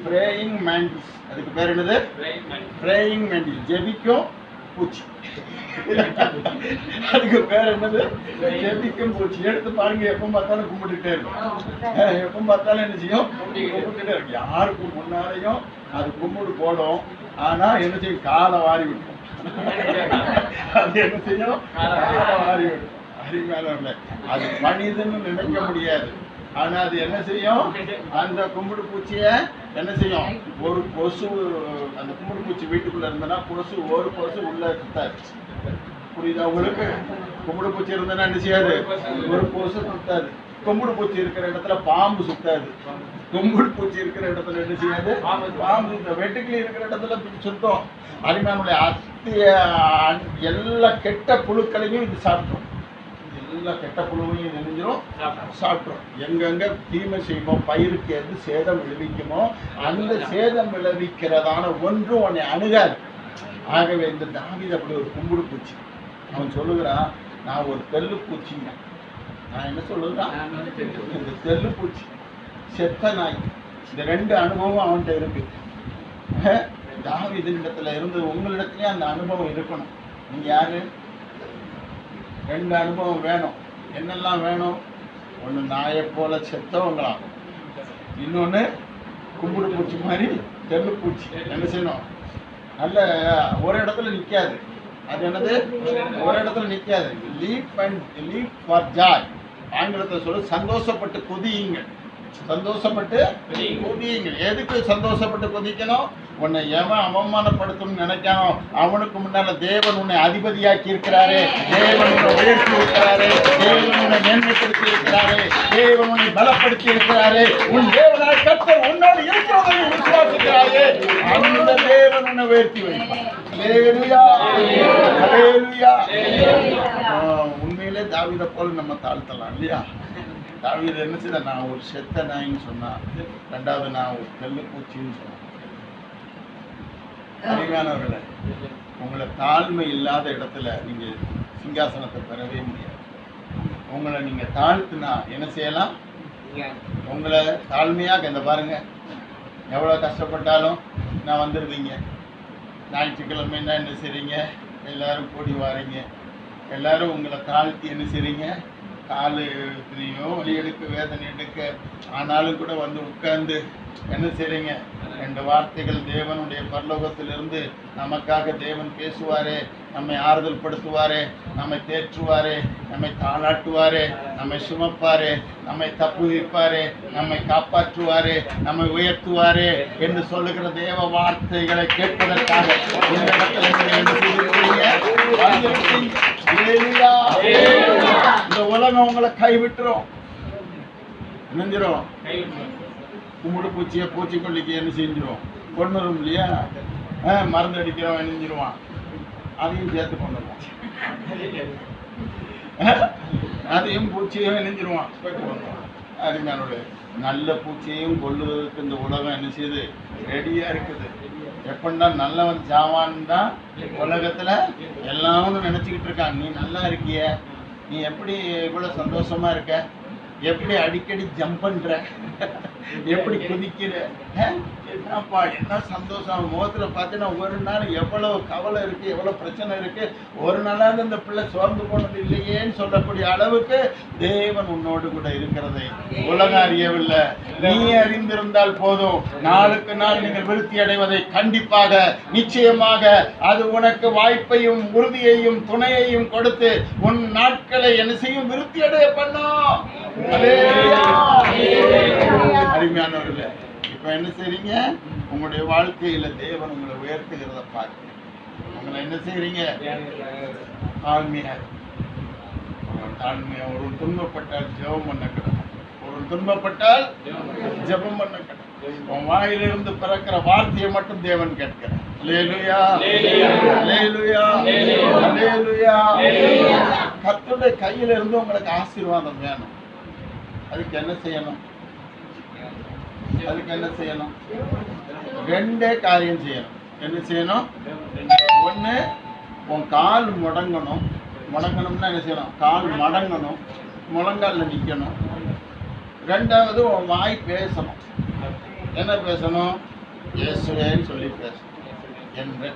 Praying மேண்டிஸ். அதுக்கு பேர் என்னது? பிரேயிங் மேண்டிஸ், ஜெபிக்கும் பூச்சி. அதுக்கு பேர் என்னது? ஜெபிக்கும் பூச்சி. எடுத்து பாருங்க, எப்போ பார்த்தாலும் கும்பிட்டுட்டே இருக்கும். எப்போ பார்த்தாலும் என்ன செய்யும்? கும்பிட்டுட்டே இருக்கும். யாருக்கு முன்னாலேயும் அது கும்பிடு போடும். ஆனா என்ன செய்யும்? காலை வாரி விட்டுரும். அது என்ன செய்யும்? காலை வாரி விடும். அறிமையாளர்ல அது மனிதன்னு நினைக்க முடியாது. ஆனா அது என்ன செய்யும்? அந்த கும்பிடு பூச்சிய என்ன செய்யும்? ஒரு கொசு, அந்த கும்பிடு பூச்சி வீட்டுக்குள்ள இருந்தனா கொசு, ஒரு கொசு உள்ள சுத்தாது. புரியுதா உங்களுக்கு? கும்பிடு பூச்சி இருந்தனா என்ன செய்யாது? ஒரு கொசு சுத்தாது. கும்பிடு பூச்சி இருக்கிற இடத்துல பாம்பு சுத்தாது. கும்பிடு பூச்சி இருக்கிற இடத்துல என்ன செய்யாது? பாம்பு. இந்த வெட்டுக்கிளி இருக்கிற இடத்துல சுத்தம். அருமையானுடைய அத்திய எல்லா கெட்ட புழுக்களையும் இது சாப்பிடும். எல்லா கெட்ட புழுவையும் நெஞ்சிரும், சாப்பிடும். எங்கெங்க தீமை செய்யுமோ, பயிருக்கு எது சேதம் விளைவிக்குமோ அந்த சேதம் விளைவிக்கிறதான ஒன்றும் உன்னை அணுகாது. ஆகவே இந்த தாவீது அப்படி ஒரு கும்பிடு பூச்சி. அவன் சொல்லுகிறான், நான் ஒரு தெல்லு பூச்சிங்க. நான் என்ன சொல்லுகிறான்? இந்த தெல்லு பூச்சி, செத்த நாய். இந்த ரெண்டு அனுபவம் அவன்கிட்ட இருக்கு. தாவீது இடத்துல இருந்து உங்களிடத்துலயே அந்த அனுபவம் இருக்கணும். நீங்க யாரு? ரெண்டு அனுபவம் வேணும். என்னெல்லாம் வேணும்? ஒன்று நாயை போல செத்தவங்களாம், இன்னொன்று கும்பிடு பூச்சி மாதிரி தெல்லு பூச்சி. என்ன செய்யணும்? நல்ல ஒரு இடத்துல நிற்காது. அது என்னது? ஒரு இடத்துல நிற்காது. Leaf for Joy. ஆங்கிலத்தில் சொல்லு, சந்தோஷப்பட்டு கொதியுங்கள். சந்தோஷப்பட்டு கொதியுங்கள். எதுக்கு சந்தோஷப்பட்டு கொதிக்கணும்? உன்னை எவன் அவமானப்படுத்தணும்னு நினைக்கானோ அவனுக்கு முன்னால தேவன் உன்னை அதிபதியாக்கி இருக்கிறாரு. தேவன் உன்னை உயர்த்தி இருக்கிறாரு. தேவன் உன்னை மேன்மைப்படுத்தி இருக்கிறாரு. தேவன் உன்னை பலப்படுத்தி இருக்கிறாரு. உன் தேவனாய் கர்த்தர் உன்னோடு இருக்கிறதை விசுவாசிக்கிறாரு. அந்த தேவன் உன்னை உயர்த்தி வைப்பார். அல்லேலூயா, அல்லேலூயா. உண்மையிலே தாவீதை போல நம்ம தாழ்த்தலாம் இல்லையா? தாவீது என்ன செய்த? நான் ஒரு செத்த நாயின்னு சொன்னா, ரெண்டாவது நான் ஒரு தெல்லு பூச்சின்னு சொன்னேன். அறிவானவர்களை, உங்களை தாழ்மை இல்லாத இடத்துல நீங்க சிங்காசனத்தை பெறவே முடியாது. உங்களை நீங்க தாழ்த்துனா என்ன செய்யலாம்? உங்களை தாழ்மையாக இந்த பாருங்க, எவ்வளோ கஷ்டப்பட்டாலும் நான் வந்துடுவீங்க. ஞாயிற்றுக்கிழமைன்னா என்ன செய்றீங்க? எல்லாரும் கூடி வாரீங்க. எல்லாரும் உங்களை தாழ்த்தி என்ன செய்றீங்க? காலுலையோ வலி எடுக்க, வேதனை எடுக்க, ஆனாலும் கூட வந்து உட்கார்ந்து என்ன செய்றீங்க? ரெண்டு வார்த்தைகள் தேவனுடைய பரலோகத்திலிருந்து நமக்காக தேவன் பேசுவாரே, நம்மை ஆறுதல் படுத்துவாரே, நம்மை தேற்றுவாரே, நம்மை தாளாட்டுவாரே, நம்மை சுமப்பாரே, நம்மை தப்புவிப்பாரே, நம்மை காப்பாற்றுவாரே, நம்மை உயர்த்துவாரே என்று சொல்லுகிற தேவ வார்த்தைகளை கேட்பதற்காக இந்த இடத்துல நீங்க என்ன செய்திருக்கீங்க? வந்திருக்கீங்க. இந்த உலகம் உங்களை கைவிட்டுரும். நினைஞ்சிரும். கும்பிடு பூச்சியை பூச்சிக்கொல்லிக்கு என்ன செஞ்சிரும்? கொண்டுரும் இல்லையா? மருந்து அடிக்கிறவன் நெஞ்சிருவான். அதையும் சேர்த்து கொண்டுருவான். அதையும் பூச்சியும் நெஞ்சிருவான். அருமையானோட நல்ல பூச்சியையும் கொள்ளுவதற்கு இந்த உலகம் என்ன செய்யுது? ரெடியா இருக்குது. எப்படின்னா நல்லவன் சாவான்னு தான் உலகத்துல எல்லாரும் நினைச்சுக்கிட்டு இருக்காங்க. நீ நல்லா இருக்கிய, நீ எப்படி இவ்வளவு சந்தோஷமா இருக்க, எப்படி அடிக்கடி ஜம்ப் பண்ற, எப்படி குதிக்கிற, என்னப்பா என்ன சந்தோஷம். முகத்துல பார்த்தீங்கன்னா ஒரு நாள் எவ்வளவு கவலை இருக்கு, எவ்வளவு பிரச்சனை இருக்கு, ஒரு நாளாவது இந்த பிள்ளை சோர்ந்து போனது இல்லையேன்னு சொல்லக்கூடிய அளவுக்கு தேவன் உன்னோடு கூட இருக்கிறதை உலகம் அறியவில்லை. நீ அறிந்திருந்தால் போதும். நாளுக்கு நாள் நீங்கள் விருத்தி அடைவதை கண்டிப்பாக நிச்சயமாக அது உனக்கு வாய்ப்பையும் உறுதியையும் துணையையும் கொடுத்து உன் நாட்களை என்ன செய்யும்? விருத்தி அடைய பண்ணும். அருமையானவர்களே, இப்ப என்ன செய்றீங்க? உங்களுடைய வாழ்க்கையில தேவன் உங்களை உயர்த்துகிறத பார்க்க உங்களை என்ன செய்றீங்க? தாழ்மையா. ஒரு துன்பப்பட்டால் ஜெபம் பண்ண கிடக்கும். ஒரு துன்பப்பட்டால் ஜெபம் பண்ண கிடக்கும். உன் வாயிலிருந்து பிறக்கிற வார்த்தையை மட்டும் தேவன் கேட்கிறார். அல்லேலூயா, அல்லேலூயா, அல்லேலூயா. கர்த்தருடைய கையில இருந்து உங்களுக்கு ஆசீர்வாதம் வேணும். அதுக்கு என்ன செய்யணும்? அதுக்கு என்ன செய்யணும்? ரெண்டே காரியம் செய்யணும். என்ன செய்யணும்? ஒண்ணு, உன் கால் முடங்கணும். முடங்கணும்னா என்ன செய்யணும்? கால் மடங்கணும், முழங்கால நிக்கணும். ரெண்டாவது, உன் வாய் பேசணும். என்ன பேசணும்? இயேசுவேன்னு சொல்லி பேச என்ற